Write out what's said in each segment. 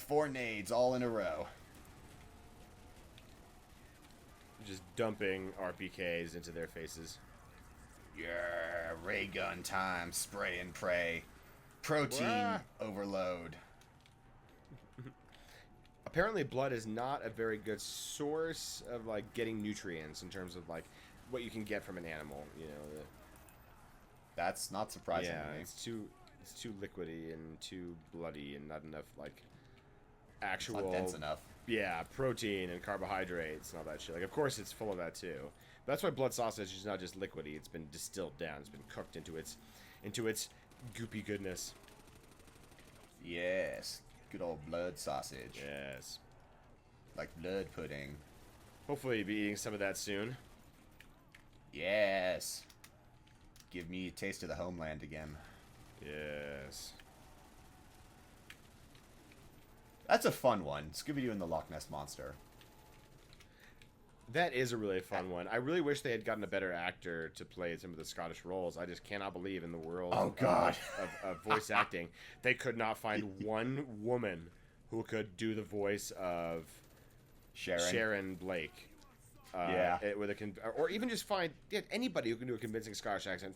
4 nades all in a row. Just dumping RPKs into their faces. Yeah, ray gun time, spray and pray. Protein overload. Apparently blood is not a very good source of like getting nutrients in terms of like what you can get from an animal, you know. That's not surprising to me. It's too liquidy and too bloody and not enough like actual it's not dense enough. Yeah, protein and carbohydrates and all that shit. Like of course it's full of that too. But that's why blood sausage is not just liquidy, it's been distilled down, it's been cooked into its goopy goodness. Yes. Good old blood sausage. Yes. Like blood pudding. Hopefully you'll be eating some of that soon. Yes. Give me a taste of the homeland again. Yes. That's a fun one. Scooby-Doo and the Loch Ness Monster. That is a really fun one. I really wish they had gotten a better actor to play some of the Scottish roles. I just cannot believe in the world of voice acting, they could not find one woman who could do the voice of Sharon Blake. Or even just find anybody who can do a convincing Scottish accent.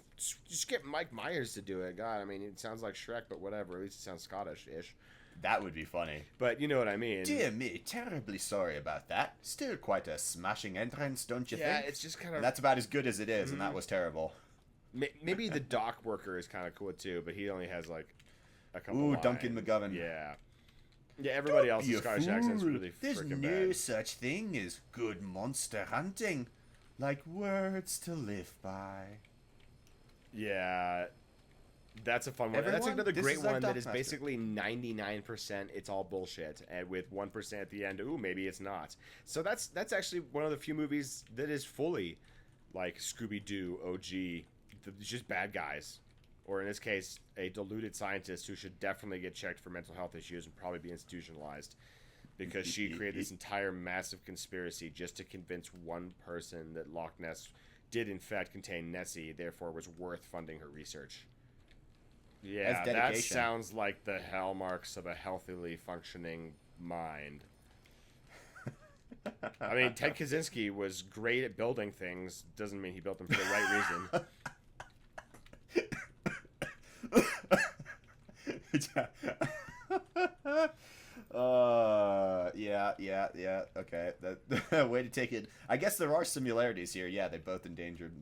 Just get Mike Myers to do it. God, I mean, it sounds like Shrek, but whatever. At least it sounds Scottish-ish. That would be funny. But you know what I mean. Dear me, terribly sorry about that. Still quite a smashing entrance, don't you think? Yeah, it's just kind of... And that's about as good as it is, and that was terrible. Maybe the dock worker is kind of cool, too, but he only has, like, a couple Ooh, lines. Duncan McGovern. Yeah. Yeah, everybody else's Scottish accent's really freaking There's bad. There's no such thing as good monster hunting. Like words to live by. Yeah... That's a fun one. Everyone, that's another great one that is master. Basically 99% it's all bullshit, and with 1% at the end, ooh, maybe it's not. So that's actually one of the few movies that is fully like Scooby-Doo OG, just bad guys. Or in this case, a deluded scientist who should definitely get checked for mental health issues and probably be institutionalized. Because she created this entire massive conspiracy just to convince one person that Loch Ness did in fact contain Nessie, therefore was worth funding her research. Yeah, that sounds like the hallmarks of a healthily functioning mind. I mean, Ted Kaczynski was great at building things. Doesn't mean he built them for the right reason. Yeah. Okay. That way to take it. I guess there are similarities here. Yeah, they both endangered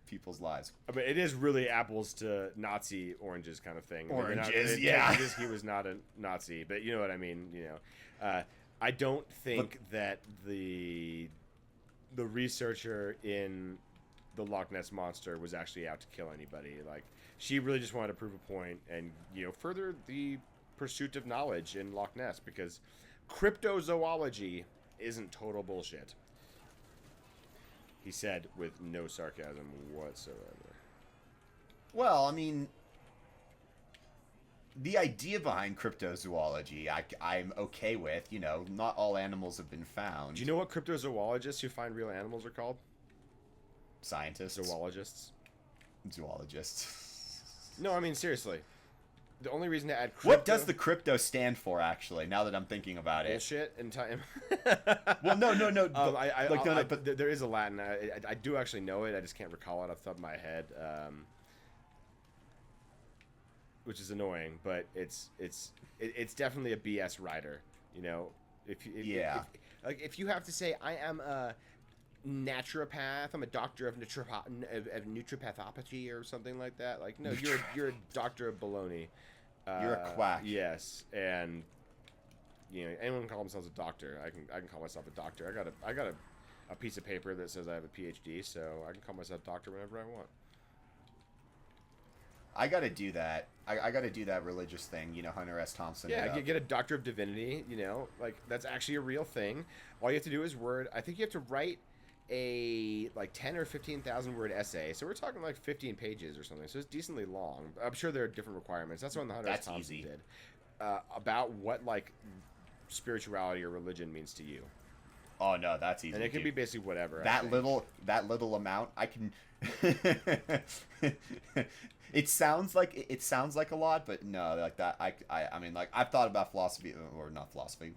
people's lives. I mean, it is really apples to Nazi oranges kind of thing. Oranges, yeah. He was not a Nazi, but you know what I mean. You know, I don't think that the researcher in the Loch Ness Monster was actually out to kill anybody. Like, she really just wanted to prove a point and, you know, further the pursuit of knowledge in Loch Ness, because cryptozoology isn't total bullshit. He said with no sarcasm whatsoever. Well, I mean, the idea behind cryptozoology, I'm okay with. You know, not all animals have been found. Do you know what cryptozoologists who find real animals are called? Scientists. Zoologists. Zoologists. No, I mean, seriously. The only reason to add crypto... What does the crypto stand for, actually, now that I'm thinking about it? Bullshit in time. Well, no. But there is a Latin. I do actually know it. I just can't recall it off the top of my head. Which is annoying, but it's definitely a BS writer. You know, if you have to say I am a naturopath, I'm a doctor of naturopathopathy or something like that. Like, no, you're a doctor of baloney. You're a quack. Yes, and you know, anyone can call themselves a doctor. I can call myself a doctor. I got a piece of paper that says I have a PhD, so I can call myself a doctor whenever I want. I gotta do that. I gotta do that religious thing, you know, Hunter S. Thompson. Yeah, get a Doctor of Divinity, you know, like, that's actually a real thing. All you have to do is I think you have to write a, like, 10 or 15,000 word essay. So we're talking, like, 15 pages or something. So it's decently long. I'm sure there are different requirements. That's the one that Hunter S. Thompson did. About what, like, spirituality or religion means to you. Oh no, that's easy. And it could dude. be basically whatever. That little amount, I can. It sounds like a lot, but no, like that. I mean, like I've thought about philosophy, or not philosophy.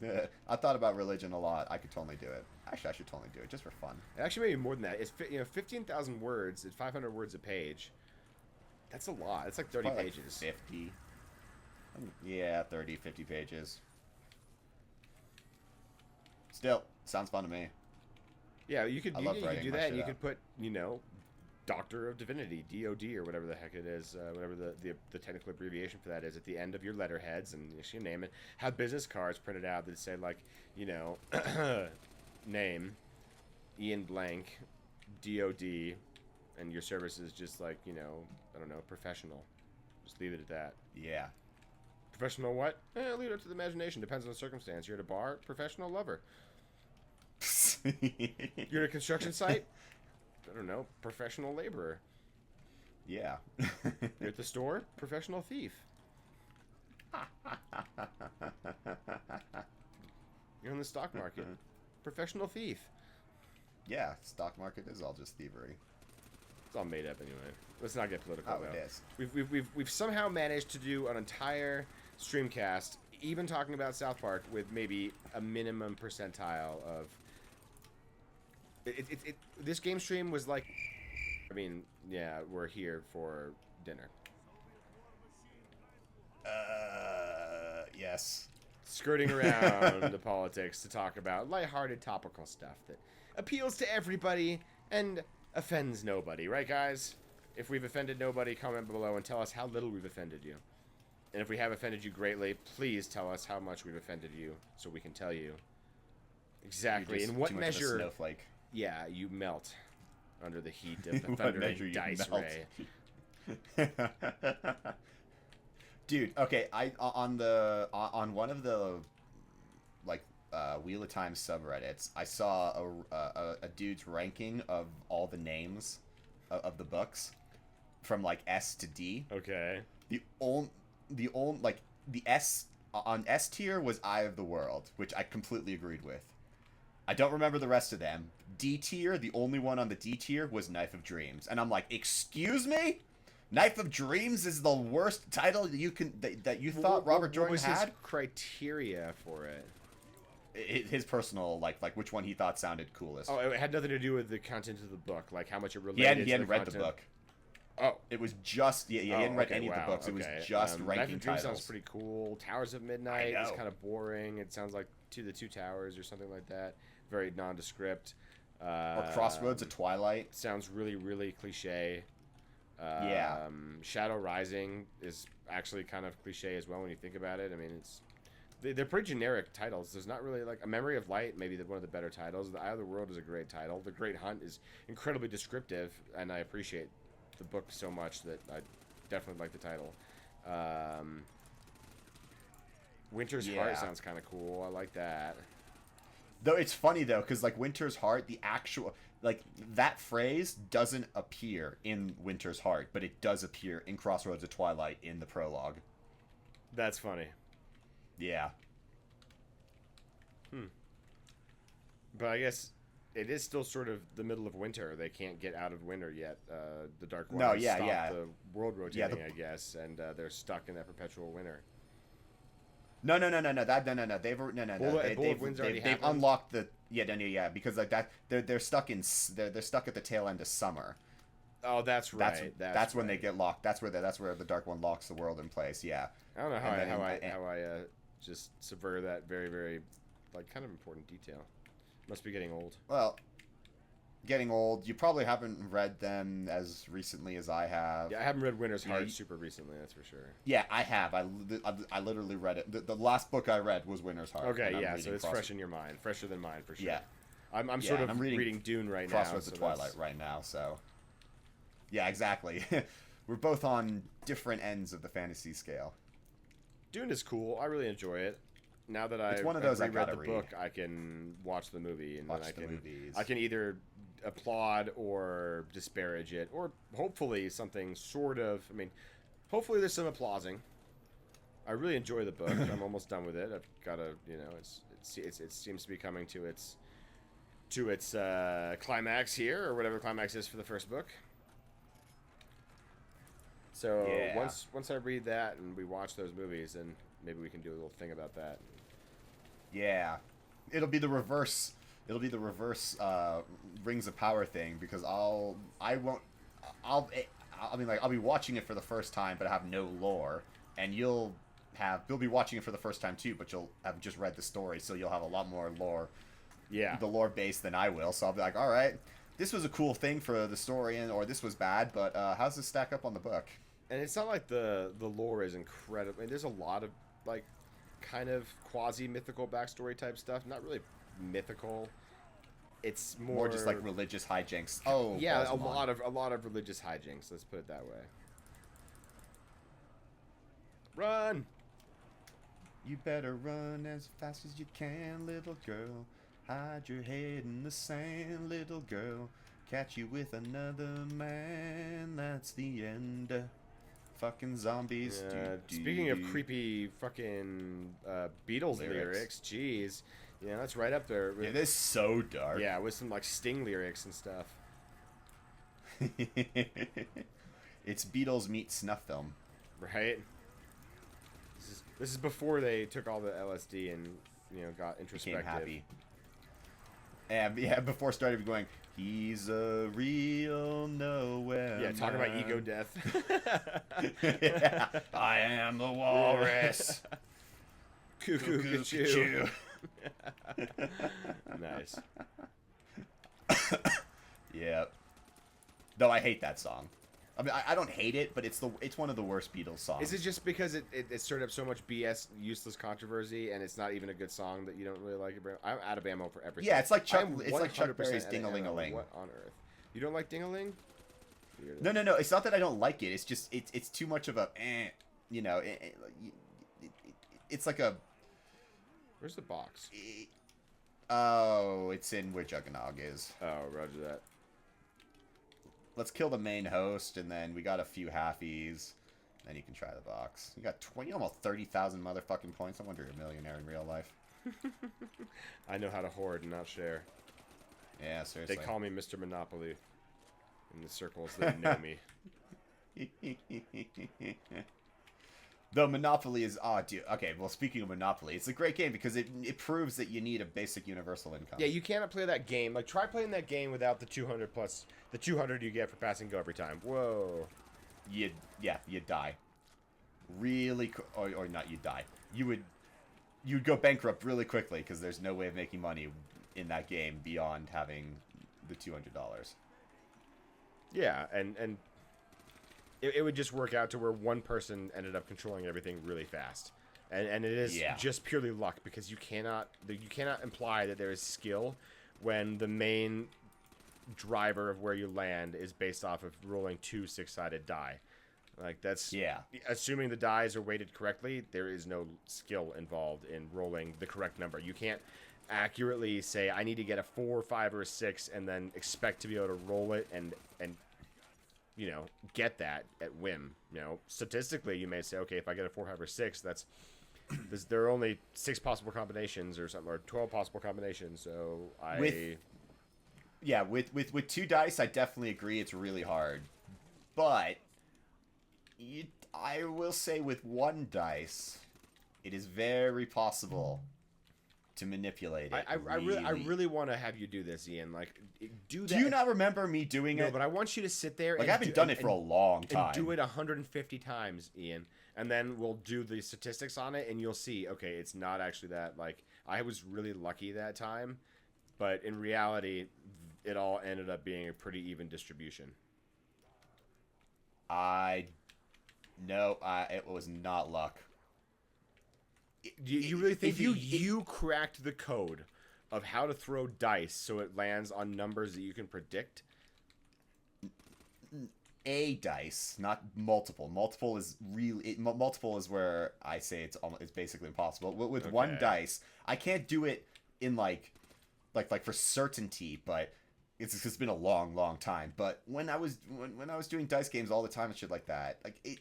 I've thought about religion a lot. I could totally do it. Actually, I should totally do it just for fun. Actually, maybe more than that. It's 15,000 words. It's 500 words a page. That's a lot. It's like 30 pages. Like 50. Yeah, 30, 50 pages. Still, sounds fun to me. Yeah, you could do that, and you out. could put, Doctor of Divinity, DOD, or whatever the heck it is, whatever the technical abbreviation for that is, at the end of your letterheads, and you should name it. Have business cards printed out that say, like, name, Ian Blank, DOD, and your service is just like, I don't know, professional. Just leave it at that. Yeah. Professional what? Leave it up to the imagination. Depends on the circumstance. You're at a bar, professional lover. You're at a construction site? I don't know, professional laborer. Yeah. You're at the store? Professional thief. You're in the stock market? Professional thief. Yeah, stock market is all just thievery. It's all made up anyway. Let's not get political, though. It is. We've somehow managed to do an entire streamcast, even talking about South Park, with maybe a minimum percentile of... This game stream was like... I mean, yeah, we're here for dinner. Yes. Skirting around the politics to talk about lighthearted topical stuff that appeals to everybody and offends nobody, right, guys? If we've offended nobody, comment below and tell us how little we've offended you. And if we have offended you greatly, please tell us how much we've offended you so we can tell you exactly in what measure... snowflake. Yeah, you melt under the heat of the thundering dice ray. Dude, okay, on one of the Wheel of Time subreddits, I saw a dude's ranking of all the names of the books from like S to D. Okay. The S on S tier was Eye of the World, which I completely agreed with. I don't remember the rest of them. D tier, the only one on the D tier was Knife of Dreams, and I'm like, excuse me? Knife of Dreams is the worst title that you thought Robert Jordan had? What was his criteria for it? His personal, like which one he thought sounded coolest. Oh, it had nothing to do with the content of the book, like how much it related to the He hadn't read content. the book. Oh. It was just, he hadn't read any of the books. It was just ranking Knife of Dreams titles. sounds pretty cool. Towers of Midnight is know. kind of boring. It sounds like the Two Towers or something like that. Very nondescript. Or Crossroads of Twilight. Sounds really, really cliche. Yeah. Shadow Rising is actually kind of cliche as well when you think about it. I mean, they're pretty generic titles. There's not really like A Memory of Light, maybe one of the better titles. The Eye of the World is a great title. The Great Hunt is incredibly descriptive, and I appreciate the book so much that I definitely like the title. Winter's Heart sounds kind of cool. I like that. Though it's funny though, because like Winter's Heart, the actual that phrase doesn't appear in Winter's Heart, but it does appear in Crossroads of Twilight in the prologue. That's funny. Yeah. But I guess it is still sort of the middle of winter. They can't get out of winter yet. The Dark One stopped the world rotating, I guess, and they're stuck in that perpetual winter. No. They've unlocked the because like that they're stuck at the tail end of summer. Oh, that's right. That's when they get locked. That's where the Dark One locks the world in place. Yeah. I don't know how I just subverted that very, very kind of important detail. Must be getting old. Well, getting old. You probably haven't read them as recently as I have. Yeah, I haven't read Winter's Heart super recently, that's for sure. Yeah, I have. I literally read it. The last book I read was Winter's Heart. Okay, yeah, so it's fresh in your mind. Fresher than mine, for sure. Yeah. I'm reading Dune right now. Crossroads of Twilight right now, so... Yeah, exactly. We're both on different ends of the fantasy scale. Dune is cool. I really enjoy it. Now that I've read the book, I can watch the movie, and I can either applaud or disparage it, or hopefully something sort of. I mean, hopefully there's some applauding. I really enjoy the book. I'm almost done with it. I've got to, it seems to be coming to its to its climax here, or whatever climax is for the first book. So Yeah. once I read that and we watch those movies, then maybe we can do a little thing about that. Yeah, it'll be the reverse. It'll be the reverse Rings of Power thing because I'll be watching it for the first time, but I have no lore, and you'll be watching it for the first time too, but you'll have just read the story, so you'll have a lot more lore. Yeah. The lore base than I will, so I'll be like, all right, this was a cool thing for the story, or this was bad, but how's this stack up on the book? And it's not like the lore is incredible. I mean, there's a lot of like kind of quasi mythical backstory type stuff. Not really mythical. It's more Just like religious hijinks. Oh, yeah, a lot of religious hijinks. Let's put it that way. Run! You better run as fast as you can, little girl. Hide your head in the sand, little girl. Catch you with another man. That's the end. Fucking zombies. Speaking of creepy fucking Beatles lyrics, jeez. Yeah, that's right up there. It is so dark. Yeah, with some like Sting lyrics and stuff. It's Beatles meet snuff film. Right? This is before they took all the LSD and, got introspective. Became happy. And yeah, before started going, he's a real nowhere. Yeah, talking about ego death. Yeah, I am the walrus. Cuckoo, Choo. Nice. Yeah. Though I hate that song. I mean, I don't hate it, but it's one of the worst Beatles songs. Is it just because it stirred up so much BS, useless controversy, and it's not even a good song that you don't really like it? I'm out of ammo for everything. Yeah, it's like Chuck Berry's Ding Ding-a-ling-a-ling. What on earth? You don't like Ding-a-ling? No. It's not that I don't like it. It's just it's too much of a, it's like a. Where's the box? Oh, it's in where Juggernog is. Oh, roger that. Let's kill the main host, and then we got a few halfies. Then you can try the box. You got 20, almost 30,000 motherfucking points. I wonder you're a millionaire in real life. I know how to hoard and not share. Yeah, seriously. They call me Mr. Monopoly in the circles that know me. Though Monopoly is dude. Okay, well, speaking of Monopoly, it's a great game because it proves that you need a basic universal income. Yeah, you cannot play that game. Like, try playing that game without the 200 plus the 200 you get for passing go every time. Whoa. You'd die. Really, or not you'd die. You'd go bankrupt really quickly because there's no way of making money in that game beyond having the $200. Yeah, and it would just work out to where one person ended up controlling everything really fast, and it is just purely luck because you cannot imply that there is skill when the main driver of where you land is based off of rolling 2 6-sided die. Like that's assuming the dies are weighted correctly, there is no skill involved in rolling the correct number. You can't accurately say I need to get a 4, 5, or a 6 and then expect to be able to roll it and get that at whim. Statistically, you may say, okay, if I get a 4, 5, or 6, there are only 6 possible combinations or something, or 12 possible combinations. So with 2 dice, I definitely agree it's really hard. But I will say with 1 dice, it is very possible to manipulate it. I really want to have you do this, Ian. Like, do that. Do you not remember me doing it? No, but I want you to sit there. Like, I haven't done it for a long time. And do it 150 times, Ian, and then we'll do the statistics on it, and you'll see. Okay, it's not actually that. Like, I was really lucky that time, but in reality, it all ended up being a pretty even distribution. It was not luck. Do you really think you cracked the code of how to throw dice so it lands on numbers that you can predict? A dice, not multiple. Multiple is where I say it's basically impossible. With 1 dice, I can't do it in like for certainty, but it's been a long time. But when I was doing dice games all the time and shit like that, like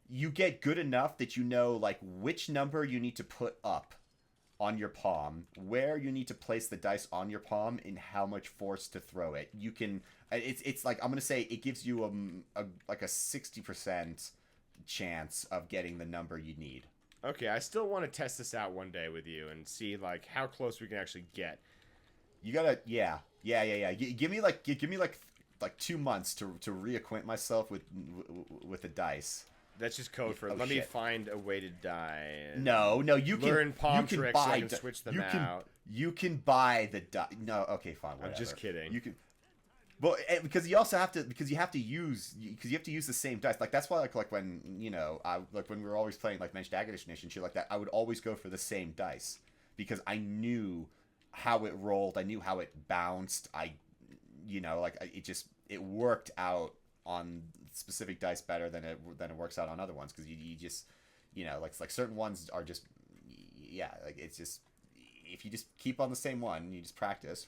you get good enough that you know like which number you need to put up on your palm, where you need to place the dice on your palm, and how much force to throw it. You can. It's like, I'm gonna say it gives you like a 60% chance of getting the number you need. Okay, I still want to test this out one day with you and see like how close we can actually get. You gotta, yeah. Give me like 2 months to reacquaint myself with the dice. That's just code for let me find a way to die. No, you can learn palm you can tricks buy so I can switch them out. You can buy the die. No, okay, fine. Whatever. I'm just kidding. You can. Well, because you also have to, because you have to use the same dice. Like that's why like when when we were always playing like Mensch Dagger Edition and shit like that, I would always go for the same dice because I knew how it rolled, I knew how it bounced. It worked out on specific dice better than it works out on other ones because you just like certain ones are just it's just, if you just keep on the same one and you just practice,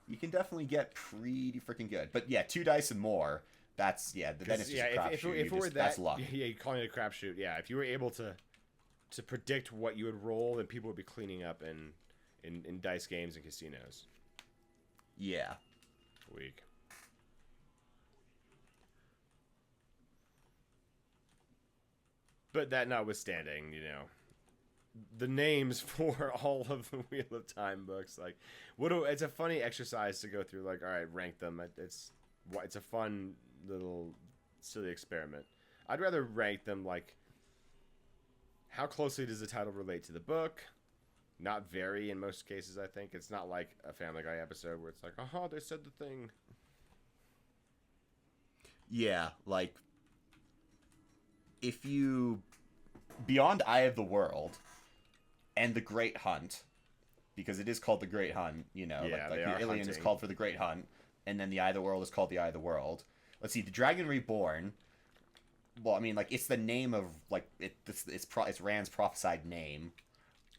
you can definitely get pretty freaking good. But yeah, 2 dice and more, that's then it's just a crapshoot. If it were that's luck. Yeah, you're calling it a crapshoot. Yeah, if you were able to predict what you would roll, then people would be cleaning up in dice games and casinos. Yeah. Weak. But that notwithstanding, the names for all of the Wheel of Time books, like, it's a funny exercise to go through. Like, all right, rank them. It's a fun little silly experiment. I'd rather rank them like, how closely does the title relate to the book? Not very in most cases. I think it's not like a Family Guy episode where it's like, aha, they said the thing. Yeah, like, if you, beyond Eye of the World and The Great Hunt, because it is called The Great Hunt, like the Alien hunting is called for The Great Hunt, and then the Eye of the World is called the Eye of the World. Let's see, The Dragon Reborn, well, I mean, like, it's the name of, like, it's Rand's prophesied name.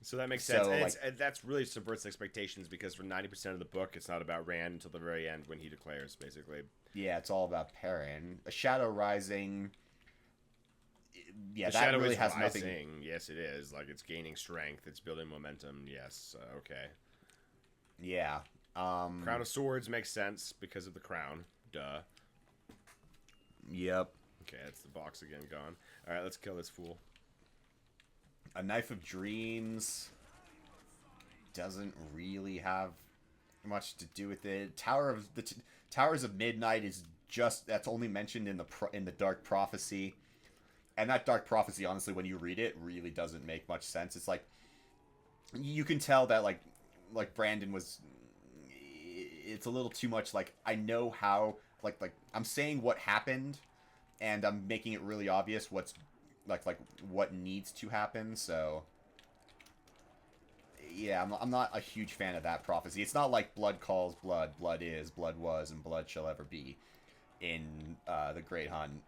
So that makes sense. And that's really subverts expectations because for 90% of the book, it's not about Rand until the very end when he declares, basically. Yeah, it's all about Perrin. A Shadow Rising. Yeah, the that shadow really is has rising. nothing. Yes, it is. Like, it's gaining strength. It's building momentum. Yes. Okay. Yeah. Crown of Swords makes sense because of the crown. Duh. Yep. Okay, that's the box again gone. All right, let's kill this fool. A Knife of Dreams doesn't really have much to do with it. Towers of Midnight is that's only mentioned in the Dark Prophecy. And that Dark Prophecy, honestly, when you read it, really doesn't make much sense. It's like, you can tell that, like Brandon was, it's a little too much, like, I know how, like, I'm saying what happened, and I'm making it really obvious what's, like, what needs to happen, so, yeah, I'm not a huge fan of that prophecy. It's not like blood calls blood, blood is, blood was, and blood shall ever be in The Great Hunt.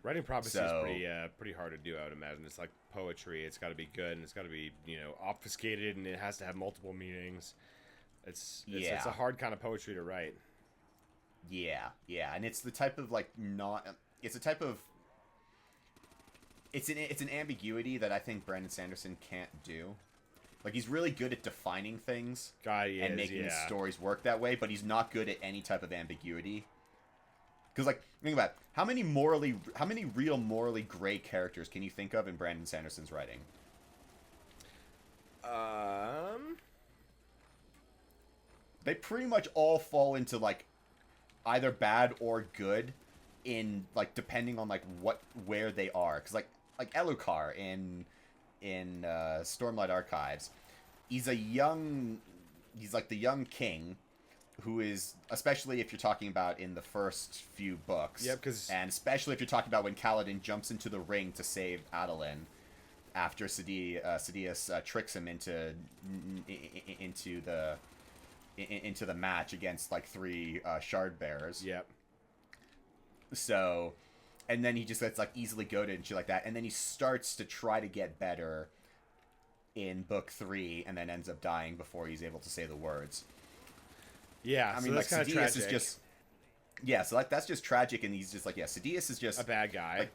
Writing prophecy is pretty hard to do, I would imagine. It's like poetry. It's got to be good, and it's got to be, obfuscated, and it has to have multiple meanings. It's a hard kind of poetry to write. Yeah, and it's the type of, like, it's a type of, it's an ambiguity that I think Brandon Sanderson can't do. Like, he's really good at defining things and making stories work that way, but he's not good at any type of ambiguity. Because, like, think about it. How many real morally gray characters can you think of in Brandon Sanderson's writing? They pretty much all fall into, like, either bad or good in, like, depending on, like, where they are. Because, like Elukar in Stormlight Archives, he's like the young king who is, especially if you're talking about in the first few books. Yep, and especially if you're talking about when Kaladin jumps into the ring to save Adolin after Sidious tricks him into the match against, like, 3 shard bearers. Yep. So, and then he just gets, like, easily goaded and shit like that, and then he starts to try to get better in book 3, and then ends up dying before he's able to say the words. Yeah, I mean, that's kind of tragic. Is just, yeah, so, like, that's just tragic, and he's just like, yeah, Sidious is just a bad guy. Like,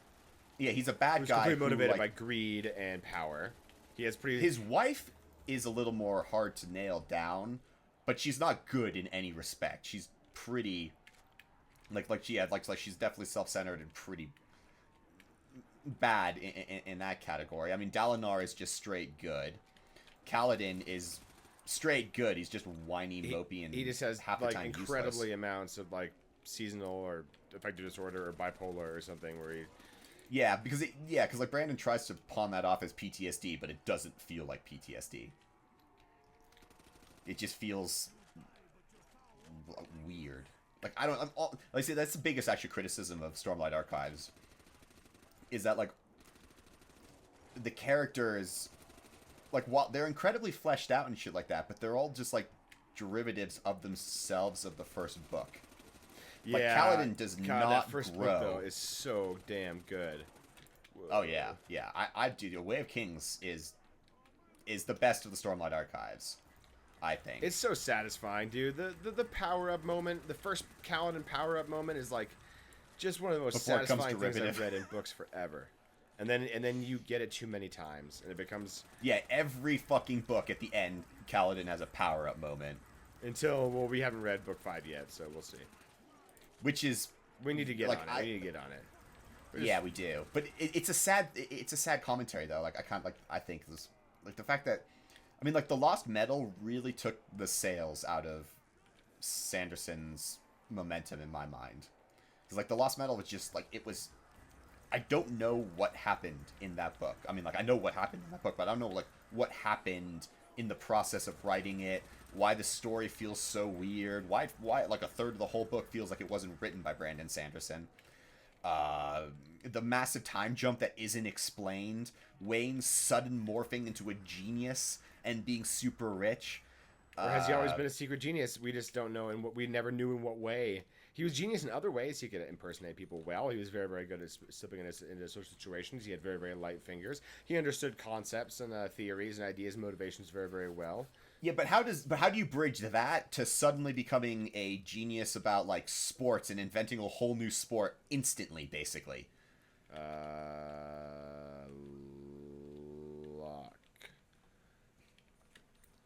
yeah, he's a bad guy. He's completely motivated by greed and power. He has pretty. His wife is a little more hard to nail down, but she's not good in any respect. She's pretty, like she's definitely self-centered and pretty bad in that category. I mean, Dalinar is just straight good. Kaladin is straight good. He's just whiny, mopey, and he just has half the like time incredibly useless. amounts of like seasonal or affective disorder or bipolar or something where he. Yeah, because like Brandon tries to pawn that off as PTSD, but it doesn't feel like PTSD. It just feels weird. Like like I say, that's the biggest actually criticism of Stormlight Archives. Is that like the characters, like while they're incredibly fleshed out and shit like that, but they're all just like derivatives of themselves of the first book. Yeah, like Kaladin does God, not that first grow. book though is so damn good. Whoa. Oh yeah. I do. The Way of Kings is the best of the Stormlight Archives, I think. It's so satisfying, dude. The power up moment, the first Kaladin power up moment is like just one of the most Before it comes satisfying things derivative. I've read in books forever. And then you get it too many times, and it becomes every fucking book at the end, Kaladin has a power up moment, until we haven't read book 5 yet, so we'll see. which is We need to get like, on it. We need to get on it. yeah, we do. But it's a sad commentary though. Like I think this, like the fact that, I mean, like the Lost Metal really took the sails out of Sanderson's momentum in my mind. Because like the Lost Metal was just like, it was, I don't know what happened in that book. I mean, like I know what happened in that book, but I don't know like what happened in the process of writing it. Why the story feels so weird. Why like a third of the whole book feels like it wasn't written by Brandon Sanderson. The massive time jump that isn't explained. Wayne's sudden morphing into a genius and being super rich. Or has he always been a secret genius? We just don't know, and we never knew in what way. He was genius in other ways. He could impersonate people well. He was very, very good at slipping into social situations. He had very, very light fingers. He understood concepts and theories and ideas and motivations very, very well. Yeah, but how do you bridge that to suddenly becoming a genius about like sports and inventing a whole new sport instantly, basically? Loch.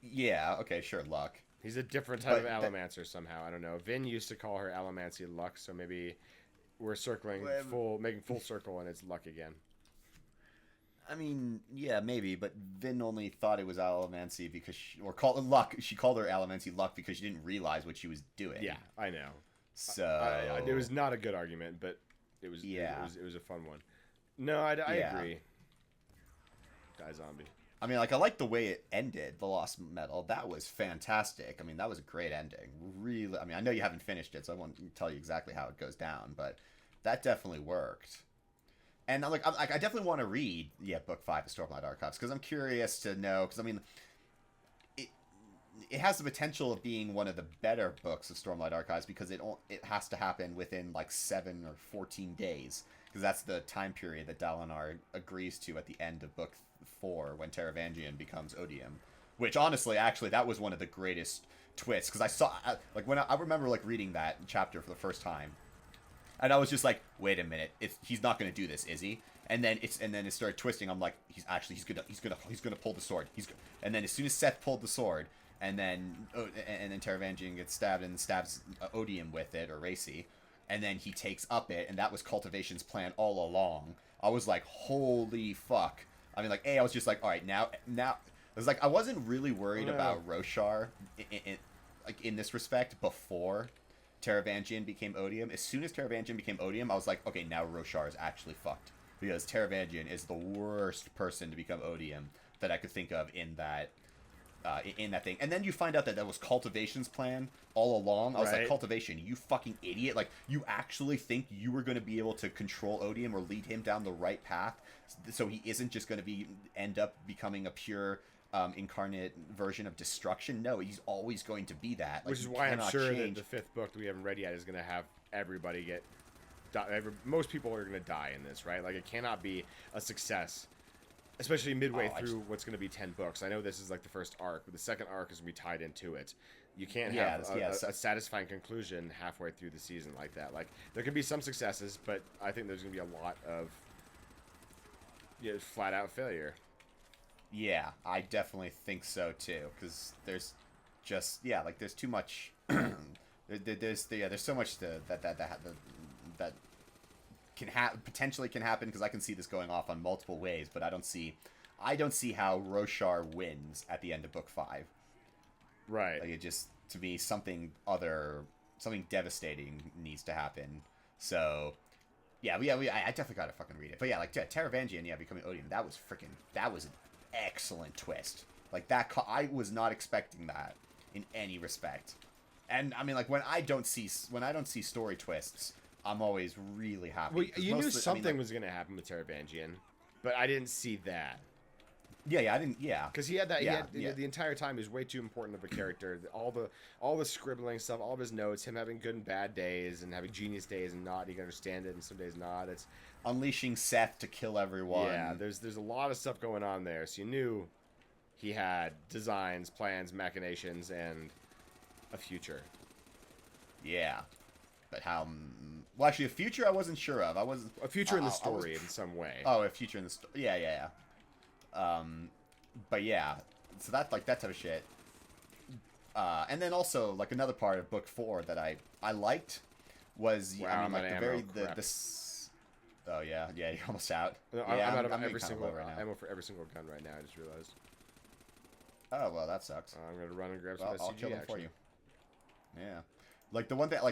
Yeah, okay, sure, luck. He's a different type But of Alamancer somehow. I don't know. Vin used to call her Alamancy Luck, so maybe we're making full circle, and it's Luck again. I mean, yeah, maybe, but Vin only thought it was Alamancy because she called her Alamancy Luck because she didn't realize what she was doing. Yeah, I know. So it was not a good argument, but it was it was a fun one. No, I agree. Die zombie. I mean, like, I like the way it ended, The Lost Metal. That was fantastic. I mean, that was a great ending. Really, I mean, I know you haven't finished it, so I won't tell you exactly how it goes down, but that definitely worked. And like, I definitely want to read, Book 5 of Stormlight Archives, because I'm curious to know, because, I mean, it has the potential of being one of the better books of Stormlight Archives, because it has to happen within, like, 7 or 14 days, because that's the time period that Dalinar agrees to at the end of Book 4, when Taravangian becomes Odium. Which, honestly, actually, that was one of the greatest twists, because I remember, like, reading that chapter for the first time, and I was just like, wait a minute, he's not going to do this, is he? And then it started twisting. I'm like, he's gonna pull the sword. And then as soon as Seth pulled the sword, and then Taravangian gets stabbed and stabs Odium with it, or Racy, and then he takes up it, and that was Cultivation's plan all along. I was like, holy fuck. I mean, like, I was just like, all right, now, I was like, I wasn't really worried about Roshar in this respect before Taravangian became Odium. As soon as Taravangian became Odium, I was like, okay, now Roshar is actually fucked, because Taravangian is the worst person to become Odium that I could think of in that thing. And then you find out that was Cultivation's plan all along. I was like, Cultivation, you fucking idiot. Like, you actually think you were going to be able to control Odium or lead him down the right path, so he isn't just going to end up becoming a pure incarnate version of destruction? No, he's always going to be that. Like, which is why I'm sure change. that the 5th book that we haven't read yet is going to have everybody most people are going to die in this, right? Like, it cannot be a success, especially midway through what's going to be 10 books. I know this is like the first arc, but the second arc is going to be tied into it. You can't have a satisfying conclusion halfway through the season like that. Like, there can be some successes, but I think there's going to be a lot of flat out failure. Yeah, I definitely think so too. Because there's just like there's too much. There's so much that potentially can happen because I can see this going off on multiple ways, but I don't see how Roshar wins at the end of book 5. Right. Like it just to me something devastating needs to happen. So I definitely gotta fucking read it. But yeah, like Taravangian, becoming Odium, that was an excellent twist. Like I was not expecting that in any respect. And I mean, like when I don't see story twists, I'm always really happy. Well, you knew something was gonna happen with Taravangian, but I didn't see that. Yeah, I didn't. Yeah, because he had that. The entire time he was way too important of a character. All the scribbling stuff, all of his notes, him having good and bad days, and having genius days and not. He can understand it, and some days not. It's unleashing Seth to kill everyone. Yeah, there's a lot of stuff going on there. So you knew he had designs, plans, machinations, and a future. Yeah, but how? Well, actually, a future I wasn't sure of. I wasn't a future in the story in some way. Oh, a future in the story. Yeah. But yeah, so that type of shit. And then also like another part of book 4 that I liked was wow, I mean like oh yeah, you're almost out. No, yeah, I'm out of every single ammo for every single gun right now. I just realized. Oh well, that sucks. I'm gonna run and grab some SCG I'll kill them action. for you. Yeah, like the one that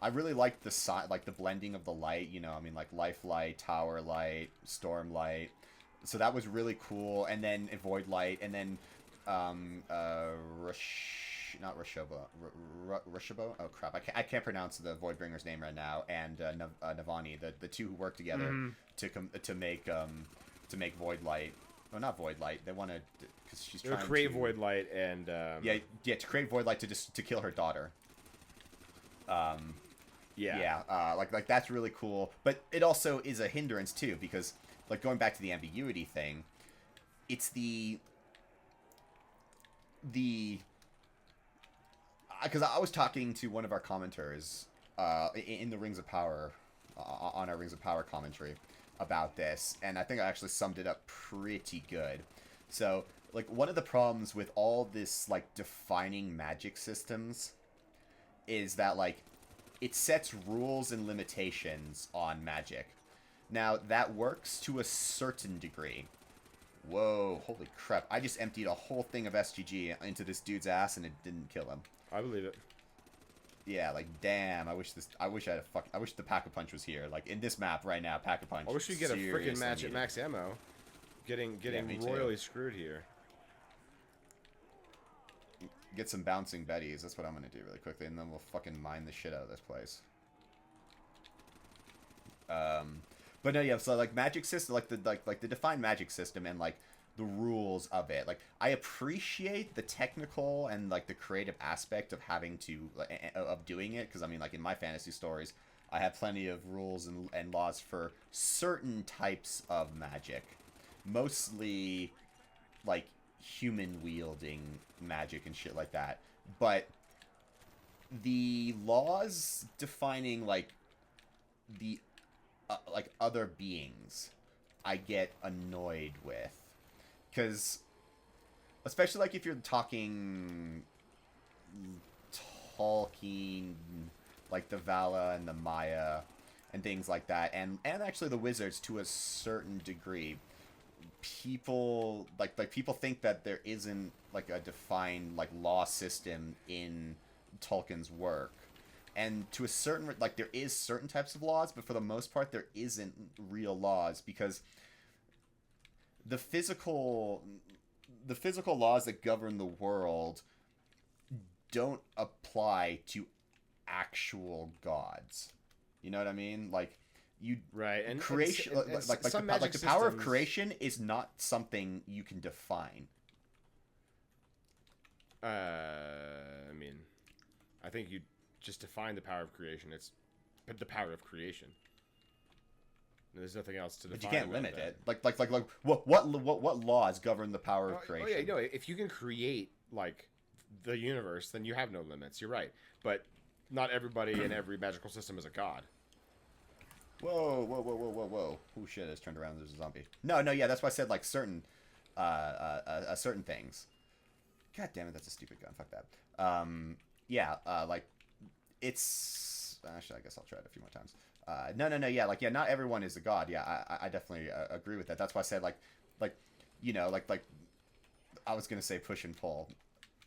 I really liked the blending of the light. I mean like life light, tower light, storm light. So that was really cool, and then Void Light, and then Rushobo. Oh crap, I can't pronounce the Voidbringer's name right now. And Navani, the two who work together to make Void Light. Oh, not Void Light. They want to because she's trying to create Void Light and to create Void Light to kill her daughter. Like that's really cool, but it also is a hindrance too because. Like, going back to the ambiguity thing, it's because I was talking to one of our commenters in the Rings of Power, on our Rings of Power commentary about this, and I think I actually summed it up pretty good. So, like, one of the problems with all this, like, defining magic systems is that, like, it sets rules and limitations on magic. Now, that works to a certain degree. Whoa, holy crap. I just emptied a whole thing of SGG into this dude's ass and it didn't kill him. I believe it. Yeah, like, damn, I wish the Pack-a-Punch was here. Like, in this map right now, Pack-a-Punch. I wish we get a freaking match at max ammo. Getting royally screwed here. Get some bouncing Bettys. That's what I'm gonna do really quickly, and then we'll fucking mine the shit out of this place. But no, yeah. So like magic system, like the defined magic system, and like the rules of it. Like I appreciate the technical and like the creative aspect of having to of doing it, because I mean, like in my fantasy stories, I have plenty of rules and laws for certain types of magic, mostly like human wielding magic and shit like that. But the laws defining like the like other beings, I get annoyed with, because especially like if you're talking Tolkien, like the Vala and the Maya and things like that, and actually the wizards to a certain degree. People people think that there isn't like a defined like law system in Tolkien's work. And to a certain, like, there is certain types of laws, but for the most part, there isn't real laws, because the physical laws that govern the world don't apply to actual gods. You know what I mean? Like, right, and creation, the power of creation is not something you can define. I mean, I think you just define the power of creation. It's the power of creation. There's nothing else to define. But you can't limit it. Like what laws govern the power of creation? Oh yeah, no. If you can create like the universe, then you have no limits. You're right. But not everybody in every magical system is a god. Whoa. Oh shit, it's turned around, there's a zombie. No, yeah, that's why I said like certain certain things. God damn it, that's a stupid gun. Fuck that. Yeah, like it's actually I guess I'll try it a few more times. No, yeah, like yeah, not everyone is a god. Yeah, I definitely agree with that. That's why I said like you know like I was gonna say push and pull.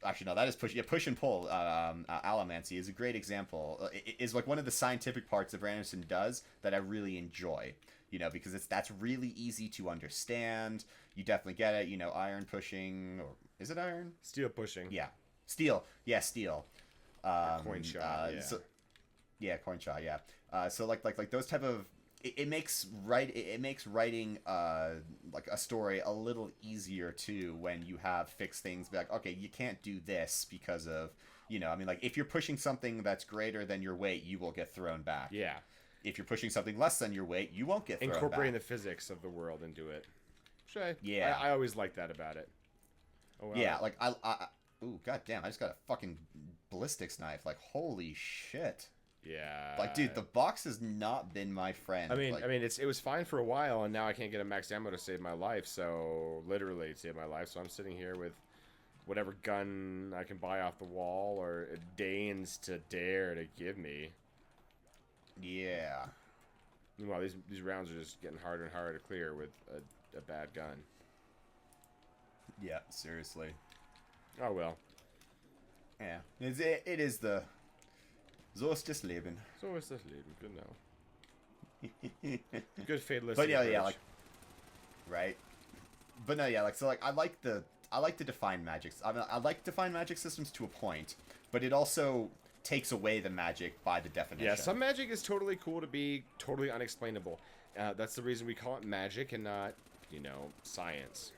Actually, no, that is push. Yeah, push and pull. Allomancy is a great example. It is like one of the scientific parts that Anderson does that I really enjoy. You know, because that's really easy to understand. You definitely get it. You know, iron pushing, or is it iron? Steel pushing. Yeah, steel. Yeah, steel. Coin shot. Yeah. So, yeah, coin shot. Yeah. So like those type of it makes writing like a story a little easier too when you have fixed things. Be like, okay, you can't do this because of, you know, I mean, like if you're pushing something that's greater than your weight, you will get thrown back. Yeah. If you're pushing something less than your weight, you won't get thrown Incorporating back. the physics of the world into it. Which Yeah. I always like that about it. Oh, well. Yeah, like I ooh, goddamn, I just got a fucking ballistics knife. Like, holy shit. Yeah. Like, dude, the box has not been my friend. I mean, like, it was fine for a while, and now I can't get a max ammo to save my life. So literally to save my life. So I'm sitting here with whatever gun I can buy off the wall or it deigns to dare to give me. Yeah. Meanwhile, these rounds are just getting harder and harder to clear with a bad gun. Yeah, seriously. Oh well. Yeah, it is the. So ist das Leben. So ist das Leben, genau. Good fatalistic. But yeah, approach. like, right. But no, yeah, like so, like I like the defined magic. I mean, I like defined magic systems to a point, but it also takes away the magic by the definition. Yeah, some magic is totally cool to be totally unexplainable. That's the reason we call it magic and not, you know, science.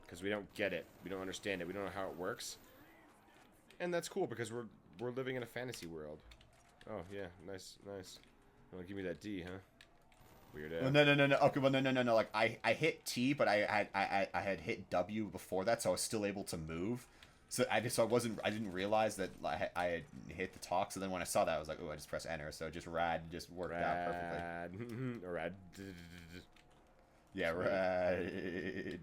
Because we don't get it, we don't understand it, we don't know how it works, and that's cool because we're living in a fantasy world. Oh yeah, nice. Oh, give me that D, huh? Weird. Well, no. Okay, well, no. Like I hit T, but I had hit W before that, so I was still able to move. So I didn't realize that I had hit the talk. So then when I saw that, I was like, oh, I just press enter. So just rad just worked out perfectly. Rad. Yeah, rad.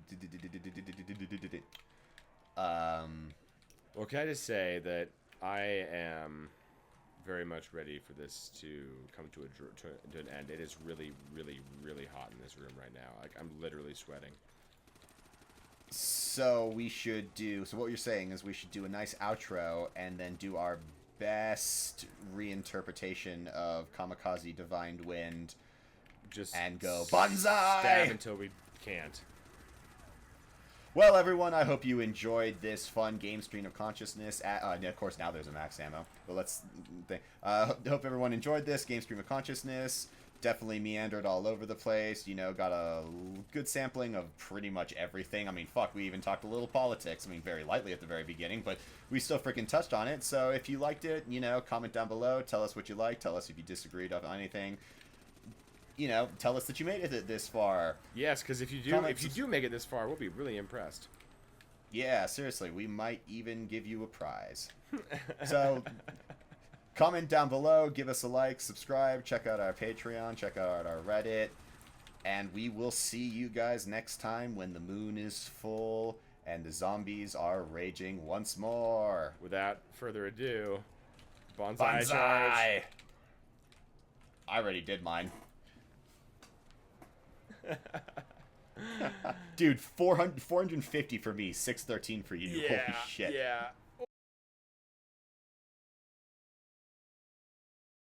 Well, can I just say that I am very much ready for this to come to an end. It is really, really, really hot in this room right now. Like, I'm literally sweating. So we should do. So what you're saying is we should do a nice outro and then do our best reinterpretation of Kamikaze Divine Wind. Just and go Banzai! Stab until we can't. Well, everyone, I hope you enjoyed this fun game stream of consciousness. Of course, now there's a max ammo. But let's think. Hope everyone enjoyed this game stream of consciousness. Definitely meandered all over the place. You know, got a good sampling of pretty much everything. I mean, fuck, we even talked a little politics. I mean, very lightly at the very beginning, but we still freaking touched on it. So if you liked it, you know, comment down below. Tell us what you liked. Tell us if you disagreed on anything. You know, tell us that you made it this far. Yes, because if you do make it this far, we'll be really impressed. Yeah, seriously, we might even give you a prize. So, comment down below, give us a like, subscribe, check out our Patreon, check out our Reddit, and we will see you guys next time when the moon is full and the zombies are raging once more. Without further ado, Banzai charge. I already did mine. Dude, 450 for me, 613 for you. Yeah, Holy shit. Yeah.